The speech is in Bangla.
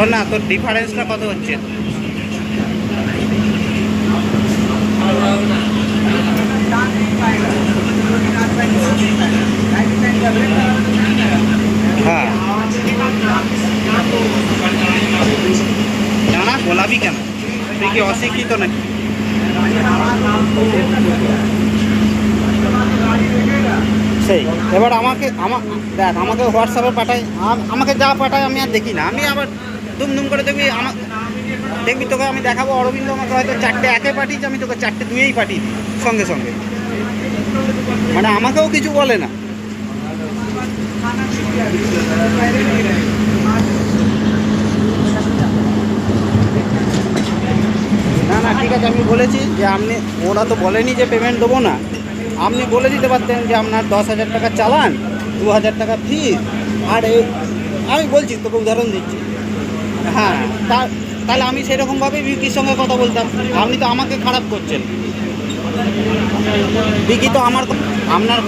বল না, তোর ডিফারেন্সটা কত হচ্ছে? হ্যাঁ, না গোলাপি কেন? তুই কি অশিক্ষিত নাকি? সেই এবার দেখ, আমাকে হোয়াটসঅ্যাপে পাঠায়, আমাকে যা পাঠায় আমি আর দেখি না। আমি আবার দুম করে দেখবি তোকে আমি দেখাবো। অরবিন্দ আমাকে হয়তো 4টে একে পাঠিয়েছে, আমি তোকে 4টে 2-এই পাঠিয়ে দিই সঙ্গে সঙ্গে। মানে আমাকেও কিছু বলে না। না ঠিক আছে, আমি বলেছি যে ওরা তো বলেনি যে পেমেন্ট দেবো না। আপনি বলে দিতে পারতেন যে আপনার 10,000 টাকা চালান, 2,000 টাকা ফিস। আর আমি বলছি তোকে, উদাহরণ দিচ্ছি। হ্যাঁ, তাহলে আমি সেরকমভাবেই বিকির সঙ্গে কথা বলতাম। আপনি তো আমাকে খারাপ করছেন। বিকি তো আপনার